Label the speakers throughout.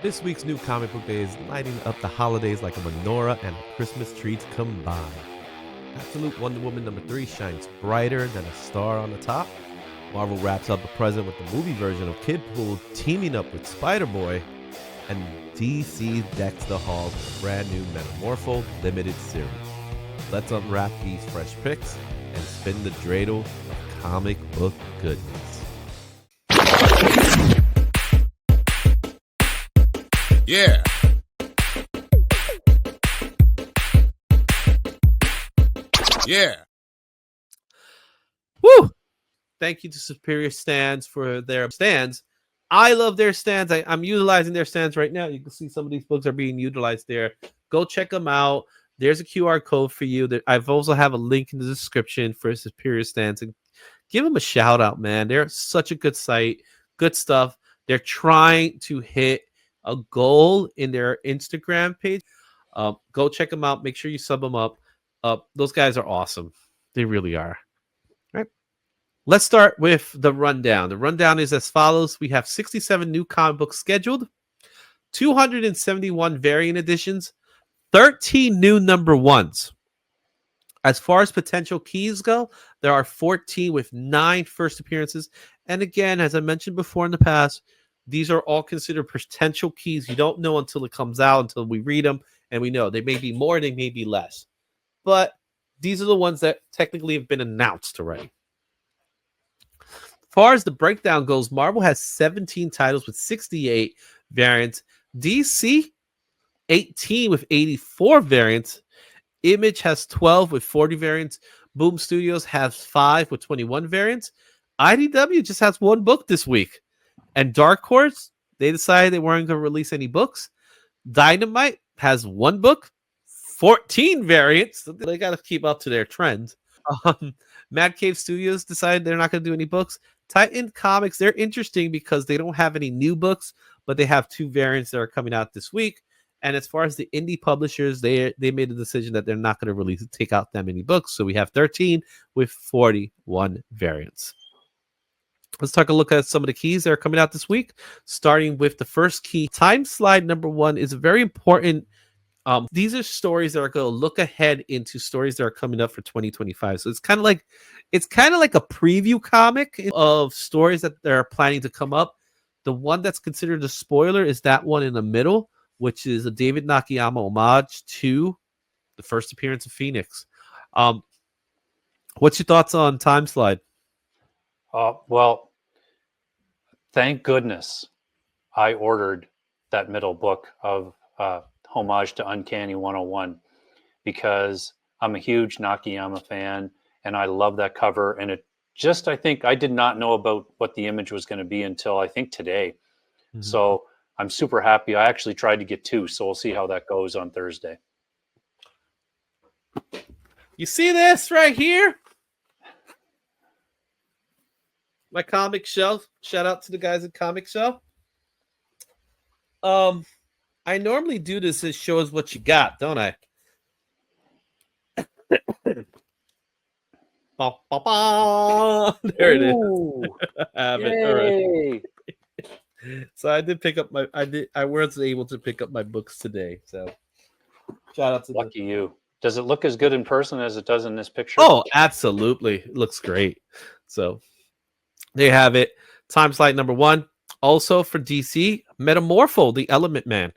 Speaker 1: This week's new comic book day is lighting up the holidays like a menorah and Christmas trees combined. Absolute Wonder Woman #3 shines brighter than a star on the top. Marvel wraps up a present with the movie version of Kidpool teaming up with Spider-Boy. And DC decks the halls with a brand new Metamorpho limited series. Let's unwrap these fresh picks and spin the dreidel of comic book goodness.
Speaker 2: Yeah. Yeah.
Speaker 1: Woo! Thank you to Superior Stands for their stands. I love their stands. I'm utilizing their stands right now. You can see some of these books are being utilized there. Go check them out. There's a QR code for you. I've also have a link in the description for Superior Stands. And give them a shout out, man. They're such a good site. Good stuff. They're trying to hit a goal in their Instagram page. Go check them out. Make sure you sub them up. Those guys are awesome. They really are. All right. Let's start with the rundown. The rundown is as follows. We have 67 new comic books scheduled, 271 variant editions, 13 new number ones. As far as potential keys go, there are 14 with 9 first appearances. And again, as I mentioned before in the past, these are all considered potential keys. You don't know until it comes out, until we read them, and we know they may be more, they may be less. But these are the ones that technically have been announced already. As far as the breakdown goes, Marvel has 17 titles with 68 variants. DC, 18 with 84 variants. Image has 12 with 40 variants. Boom Studios has 5 with 21 variants. IDW just has 1 book this week. And Dark Horse, they decided they weren't going to release any books. Dynamite has 1 book, 14 variants. So they got to keep up to their trends. Mad Cave Studios decided they're not going to do any books. Titan Comics, they're interesting because they don't have any new books, but they have 2 variants that are coming out this week. And as far as the indie publishers, they made a decision that they're not going to take out that many books. So we have 13 with 41 variants. Let's take a look at some of the keys that are coming out this week, starting with the first key. Time Slide #1 is a very important. These are stories that are going to look ahead into stories that are coming up for 2025. So it's kind of like a preview comic of stories that they're planning to come up. The one that's considered a spoiler is that one in the middle, which is a David Nakayama homage to the first appearance of Phoenix. What's your thoughts on Time Slide?
Speaker 3: Well, thank goodness I ordered that middle book of homage to Uncanny 101 because I'm a huge Nakayama fan and I love that cover. And it just, I think I did not know about what the image was going to be until I think today. Mm-hmm. So I'm super happy. I actually tried to get 2, so we'll see how that goes on Thursday.
Speaker 1: You see this right here? My comic shelf. Shout out to the guys at Comic Shelf. I normally do this as shows what you got, don't I? There it is. Have it. So I did pick up I was able to pick up my books today. So shout out to
Speaker 3: lucky you. Does it look as good in person as it does in this picture?
Speaker 1: Oh, absolutely. It looks great. So there you have it. Time Slide #1. Also for DC, Metamorpho, the Element Man.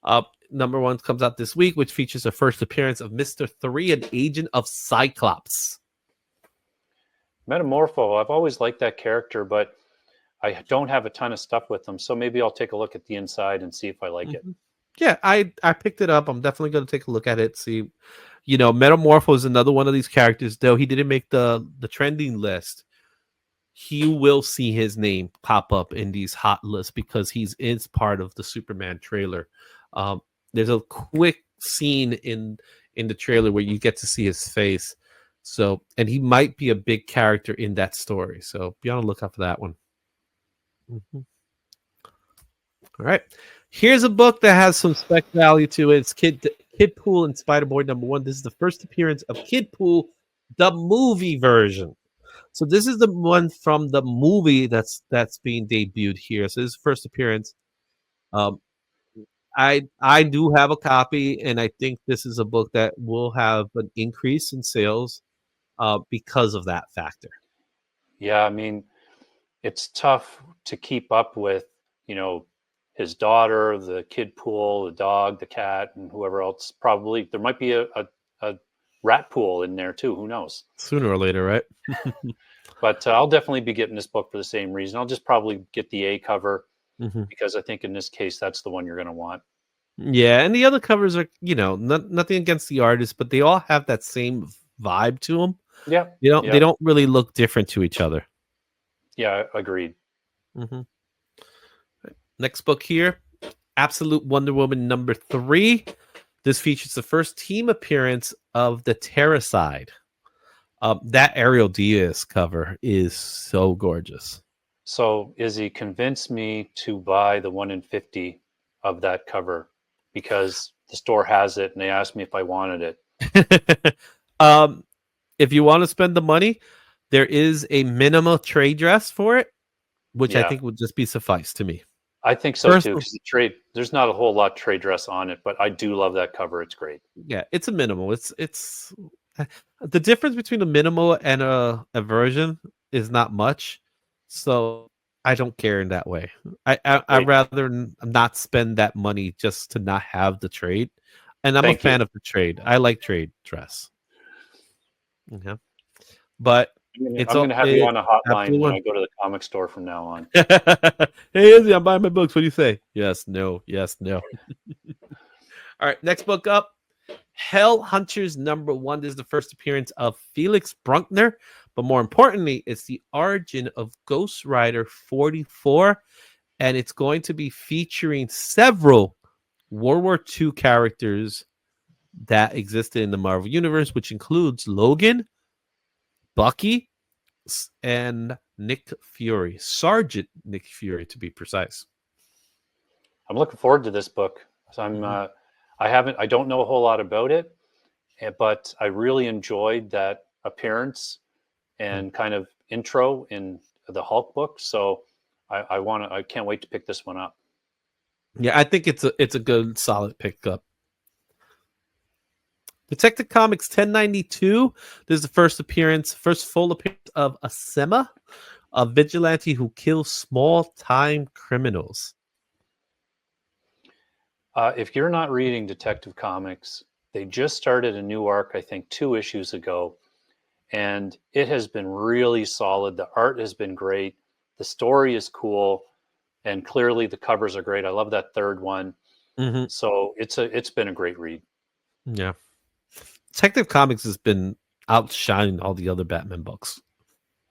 Speaker 1: #1 comes out this week, which features the first appearance of Mr. 3, an agent of Cyclops.
Speaker 3: Metamorpho, I've always liked that character, but I don't have a ton of stuff with them. So maybe I'll take a look at the inside and see if I like it.
Speaker 1: Yeah, I picked it up. I'm definitely going to take a look at it. See, Metamorpho is another one of these characters, though he didn't make the trending list. He will see his name pop up in these hot lists because is part of the Superman trailer. There's a quick scene in the trailer where you get to see his face. So, and he might be a big character in that story. So be on the lookout for that one. Mm-hmm. All right. Here's a book that has some spec value to it. It's Kidpool and Spider-Boy #1. This is the first appearance of Kidpool, the movie version. So this is the one from the movie that's being debuted here. So this is first appearance. I do have a copy, and I think this is a book that will have an increase in sales because of that factor.
Speaker 3: Yeah, I mean, it's tough to keep up with, you know, his daughter, the kid pool, the dog, the cat, and whoever else. Probably there might be a rat pool in there too. Who knows?
Speaker 1: Sooner or later, right?
Speaker 3: But I'll definitely be getting this book for the same reason. I'll just probably get the A cover
Speaker 1: Hmm.
Speaker 3: because I think in this case that's the one you're going to want.
Speaker 1: Yeah, and the other covers are, nothing against the artist, but they all have that same vibe to them.
Speaker 3: Yeah,
Speaker 1: They
Speaker 3: yeah,
Speaker 1: don't really look different to each other.
Speaker 3: yeah. Agreed.
Speaker 1: Hmm. Next book here, Absolute Wonder Woman #3. This features the first team appearance of the Terracide. That Ariel Diaz cover is so gorgeous.
Speaker 3: So Izzy convinced me to buy the 1 in 50 of that cover because the store has it and they asked me if I wanted it.
Speaker 1: um, if you want to spend the money, there is a minimal trade dress for it, which I
Speaker 3: Yeah,
Speaker 1: think would just be suffice to me.
Speaker 3: I think so
Speaker 1: First,
Speaker 3: too because the trade there's not a whole lot trade dress on it, but I do love that cover. It's great.
Speaker 1: yeah, it's a minimal. It's the difference between a minimal and a version is not much, so I don't care in that way. I
Speaker 3: Great.
Speaker 1: rather not spend that money just to not have the trade, and I'm a
Speaker 3: Thank you.
Speaker 1: fan of the trade. I like trade dress. Yeah, but it's
Speaker 3: I'm
Speaker 1: all
Speaker 3: gonna have you on a hotline when
Speaker 1: absolutely.
Speaker 3: I go to the comic store from now on.
Speaker 1: Hey Izzy, I'm buying my books. What do you say? Yes, no, yes, no. All right, next book up. Hell Hunters #1 is the first appearance of Felix Bruckner, but more importantly, it's the origin of Ghost Rider 44, and it's going to be featuring several World War II characters that existed in the Marvel Universe, which includes Logan, Bucky, and Nick Fury, Sergeant Nick Fury to be precise.
Speaker 3: I'm looking forward to this book. So
Speaker 1: Mhm.
Speaker 3: I don't know a whole lot about it, but I really enjoyed that appearance and kind of intro in the Hulk book. So I can't wait to pick this one up.
Speaker 1: Yeah, I think it's a good solid pickup. Detective Comics 1092. This is the first full appearance of Asema, a vigilante who kills small-time criminals.
Speaker 3: If you're not reading Detective Comics, they just started a new arc, I think 2 issues ago, and it has been really solid. The art has been great. The story is cool, and clearly the covers are great. I love that third one.
Speaker 1: Mm-hmm.
Speaker 3: So it's been a great read.
Speaker 1: Yeah, Detective Comics has been outshining all the other Batman books.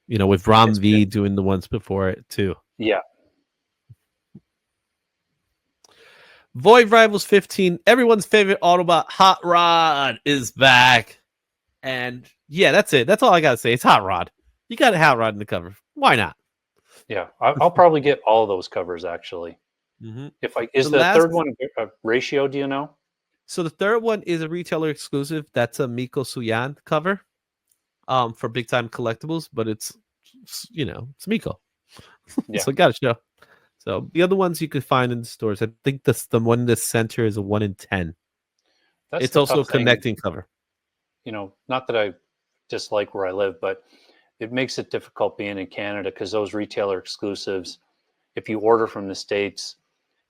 Speaker 1: With Ram
Speaker 3: It's been
Speaker 1: V doing the ones before it too.
Speaker 3: yeah.
Speaker 1: Void Rivals 15. Everyone's favorite Autobot, Hot Rod, is back. And yeah, that's it. That's all I gotta say. It's Hot Rod. You got a Hot Rod in the cover. Why not?
Speaker 3: Yeah, I'll probably get all of those covers actually.
Speaker 1: Mm-hmm.
Speaker 3: If I is
Speaker 1: The
Speaker 3: the
Speaker 1: last
Speaker 3: third one a ratio? Do you know?
Speaker 1: So the third one is a retailer exclusive. That's a Miko Suyan cover, for big time collectibles, but it's Miko,
Speaker 3: Yeah,
Speaker 1: so got to show. So the other ones you could find in the stores. I think the one in the center is a 1 in 10.
Speaker 3: that's
Speaker 1: It's
Speaker 3: the
Speaker 1: also a
Speaker 3: tough thing.
Speaker 1: connecting cover.
Speaker 3: Not that I dislike where I live, but it makes it difficult being in Canada because those retailer exclusives, if you order from the States,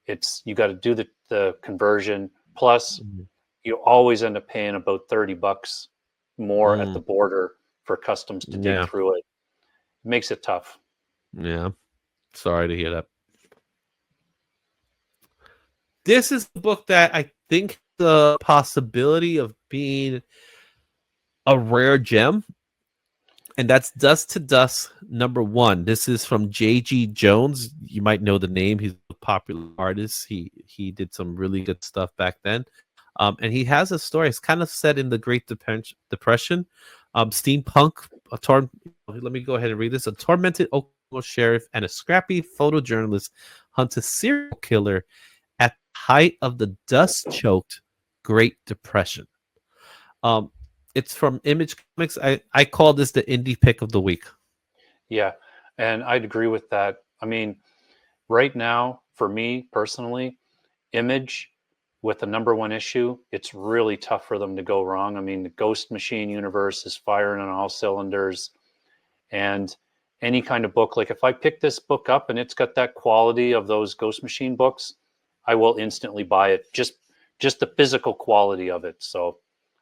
Speaker 3: it's you got to do the conversion. Plus,
Speaker 1: Mhm.
Speaker 3: you always end up paying about $30 more at the
Speaker 1: Mm,
Speaker 3: border for customs to dig
Speaker 1: yeah,
Speaker 3: through it. It makes it tough.
Speaker 1: yeah. Sorry to hear that. This is the book that I think the possibility of being a rare gem, and that's Dust to Dust #1. This is from J.G. Jones. You might know the name. He's a popular artist. He did some really good stuff back then. And he has a story. It's kind of set in the Great Depression. Steampunk. Let me go ahead and read this. A tormented Oklahoma sheriff and a scrappy photojournalist hunt a serial killer at the height of the dust-choked Great Depression. Um, it's from Image Comics. I call this the indie pick of the week.
Speaker 3: Yeah, and I'd agree with that. I mean, right now, for me personally, Image with a #1 issue, it's really tough for them to go wrong. I mean, the Ghost Machine universe is firing on all cylinders, and any kind of book, like if I pick this book up and it's got that quality of those Ghost Machine books, I will instantly buy it. Just the physical quality of it. So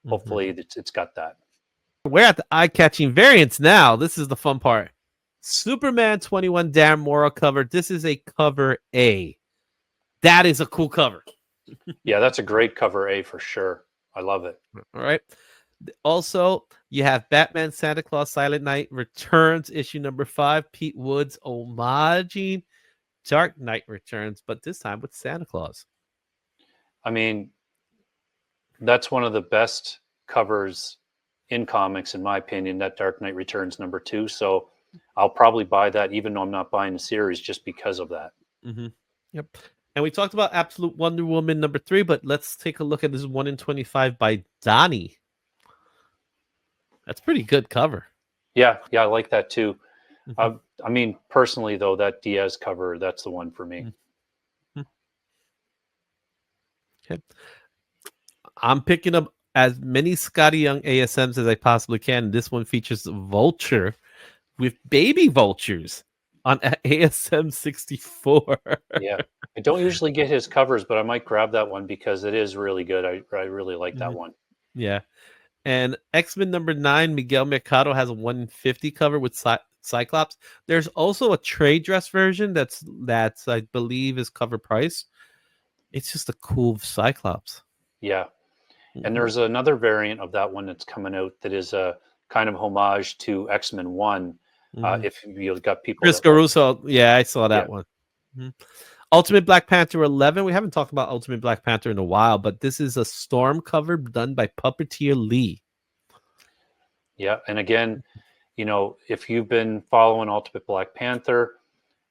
Speaker 3: hopefully it's got that.
Speaker 1: We're at the eye-catching variants now. This is the fun part. Superman 21 Darren Morrow cover. This is a cover A. That is a cool cover.
Speaker 3: Yeah, that's a great cover A for sure. I love it.
Speaker 1: All right. Also, you have Batman Santa Claus Silent Night Returns, issue number 5. Pete Woods homaging Dark Knight Returns, but this time with Santa Claus.
Speaker 3: I mean, that's one of the best covers in comics, in my opinion, that Dark Knight Returns #2. So I'll probably buy that, even though I'm not buying the series, just because of that.
Speaker 1: Yep. And we talked about Absolute Wonder Woman #3, but let's take a look at this 1 in 25 by Donnie. That's pretty good cover.
Speaker 3: Yeah, I like that too. I mean, personally, though, that Diaz cover, that's the one for me.
Speaker 1: Okay. I'm picking up as many Scotty Young ASMs as I possibly can. This one features Vulture with baby vultures on ASM 64.
Speaker 3: Yeah. I don't usually get his covers, but I might grab that one because it is really good. I really like that one.
Speaker 1: Yeah. And X-Men #9, Miguel Mercado has a 150 cover with Cyclops. There's also a trade dress version that's I believe is cover price. It's just a cool Cyclops.
Speaker 3: Yeah. And there's another variant of that one that's coming out that is a kind of homage to X-Men 1. If you've got people,
Speaker 1: Chris Caruso, yeah, I saw that one. Ultimate Black Panther 11. We haven't talked about Ultimate Black Panther in a while, but this is a Storm cover done by Puppeteer Lee.
Speaker 3: Yeah, and again, you know, if you've been following Ultimate Black Panther,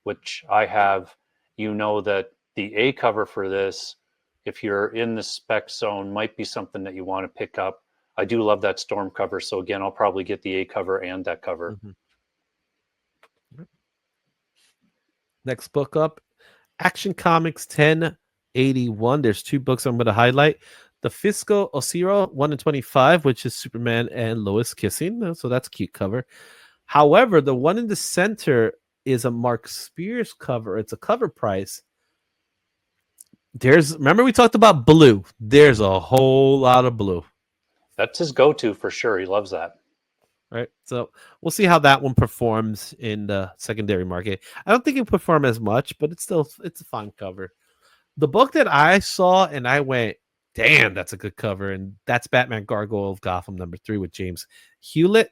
Speaker 3: which I have, you know that the A cover for this, if you're in the spec zone, might be something that you want to pick up. I do love that Storm cover, so again, I'll probably get the A cover and that cover.
Speaker 1: Next book up, Action Comics 1081. There's 2 books I'm going to highlight. The Fisco Osiro 1 in 25, which is Superman and Lois kissing. So that's a cute cover. However, the one in the center is a Mark Spears cover. It's a cover price. Remember we talked about blue. There's a whole lot of blue.
Speaker 3: That's his go-to for sure. He loves that.
Speaker 1: Right. So we'll see how that one performs in the secondary market. I don't think it perform as much, but it's a fine cover. The book that I saw and I went, damn, that's a good cover. And that's Batman Gargoyle of Gotham #3 with James Hewlett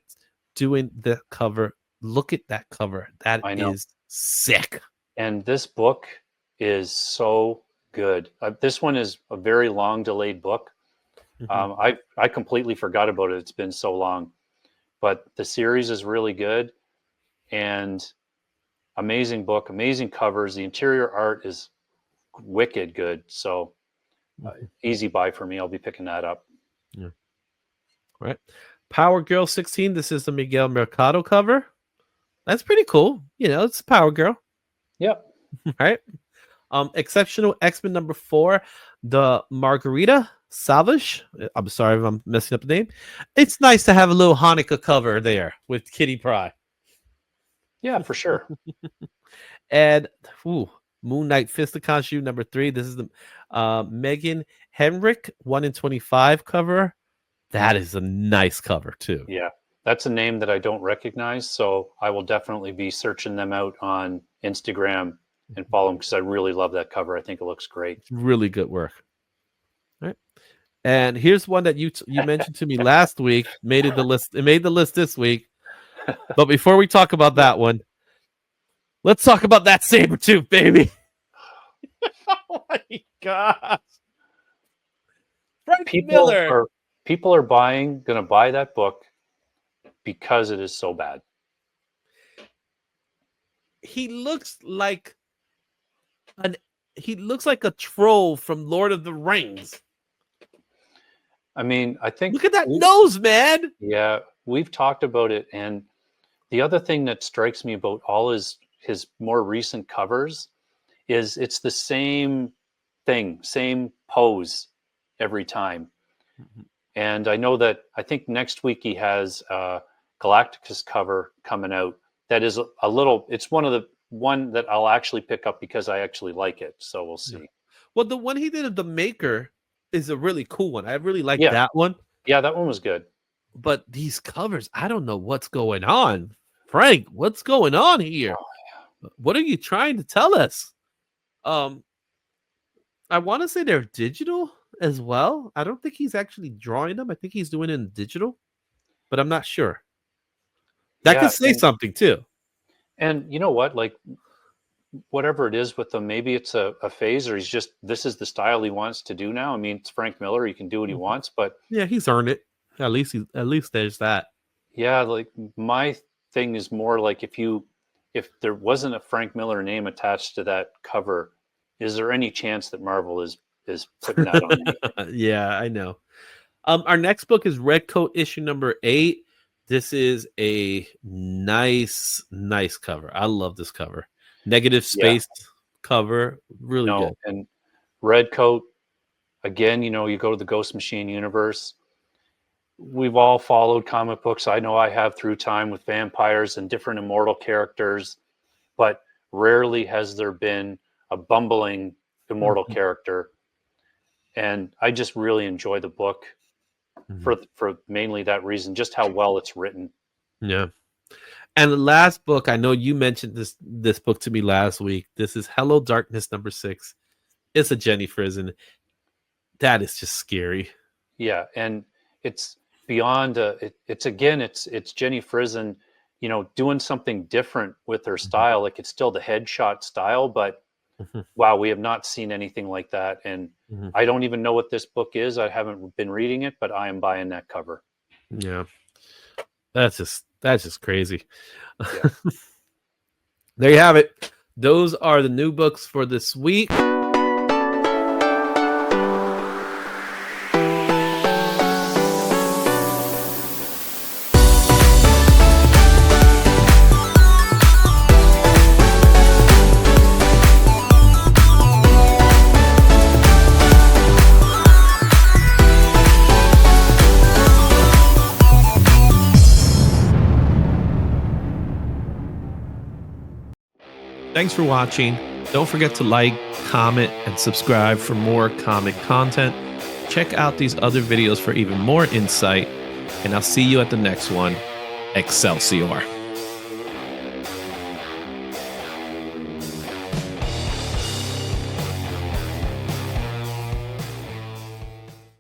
Speaker 1: doing the cover. Look at that cover. That is sick.
Speaker 3: And this book is so good. This one is a very long delayed book. I completely forgot about it. It's been so long. But the series is really good and amazing book, amazing covers. The interior art is wicked good. So easy buy for me. I'll be picking that up.
Speaker 1: Yeah. Right. Power Girl 16. This is the Miguel Mercado cover. That's pretty cool. You know, it's Power Girl.
Speaker 3: Yep.
Speaker 1: Right. Exceptional X-Men #4, the Margarita Savage. I'm sorry if I'm messing up the name. It's nice to have a little Hanukkah cover there with Kitty Pryde.
Speaker 3: Yeah, for sure.
Speaker 1: And Moon Knight Fisticon shoe #3. This is the Megan Henrik 1 in 25 cover. That is a nice cover too.
Speaker 3: Yeah, that's a name that I don't recognize, so I will definitely be searching them out on Instagram and follow them because I really love that cover. I think it looks great.
Speaker 1: Really good work. All right. And here's one that you mentioned to me last week. Made it the list. It made the list this week. But before we talk about that one, let's talk about that Sabretooth, baby. Oh my gosh. Frank Miller.
Speaker 3: People are gonna buy that book because it is so bad.
Speaker 1: He looks like a troll from Lord of the Rings.
Speaker 3: I mean, I think
Speaker 1: look at that nose, man.
Speaker 3: Yeah, we've talked about it, and the other thing that strikes me about all his more recent covers is it's the same thing, same pose every time.
Speaker 1: Mhm.
Speaker 3: And I think next week he has Galacticus cover coming out. That is a little. It's one that I'll actually pick up because I actually like it. So we'll
Speaker 1: Yeah.
Speaker 3: see.
Speaker 1: Well, the one he did of the Maker is a really cool one. I really like
Speaker 3: Yeah,
Speaker 1: that one.
Speaker 3: yeah, that one was good.
Speaker 1: But these covers, I don't know what's going on. Frank, what's going on here? What are you trying to tell us? Um, I want to say they're digital as well. I don't think he's actually drawing them. I think he's doing it in digital, but I'm not sure. That
Speaker 3: Yeah,
Speaker 1: could say something too.
Speaker 3: and you know what? Like whatever it is with them, maybe it's a phase, or he's just this is the style he wants to do now. I mean, it's Frank Miller; he can do what he
Speaker 1: Mhm.
Speaker 3: wants. But
Speaker 1: Yeah, he's earned it. At least there's that.
Speaker 3: yeah, like my thing is more like if there wasn't a Frank Miller name attached to that cover, is there any chance that Marvel is putting that on anything?
Speaker 1: Yeah, I know. Our next book is Red Coat issue number 8. This is a nice cover. I love this cover. Negative
Speaker 3: Yeah,
Speaker 1: space cover, really
Speaker 3: no,
Speaker 1: good.
Speaker 3: and Red Coat again. You know, you go to the Ghost Machine universe. We've all followed comic books. I know I have through time with vampires and different immortal characters, but rarely has there been a bumbling immortal
Speaker 1: Mhm,
Speaker 3: character. And I just really enjoy the book
Speaker 1: mhm.
Speaker 3: for mainly that reason, just how well it's written.
Speaker 1: Yeah. And the last book, I know you mentioned this book to me last week. This is Hello Darkness number 6. It's a Jenny Frison. That is just scary.
Speaker 3: Yeah, and it's beyond it's again it's Jenny Frison, you know, doing something different with her
Speaker 1: Mhm,
Speaker 3: style. Like it's still the headshot style, but
Speaker 1: mhm,
Speaker 3: wow, we have not seen anything like that. And
Speaker 1: mhm.
Speaker 3: I don't even know what this book is. I haven't been reading it, but I am buying that cover.
Speaker 1: Yeah. That's just crazy.
Speaker 3: Yeah.
Speaker 1: There you have it. Those are the new books for this week. Thanks for watching. Don't forget to like, comment, and subscribe for more comic content. Check out these other videos for even more insight, and I'll see you at the next one. Excelsior.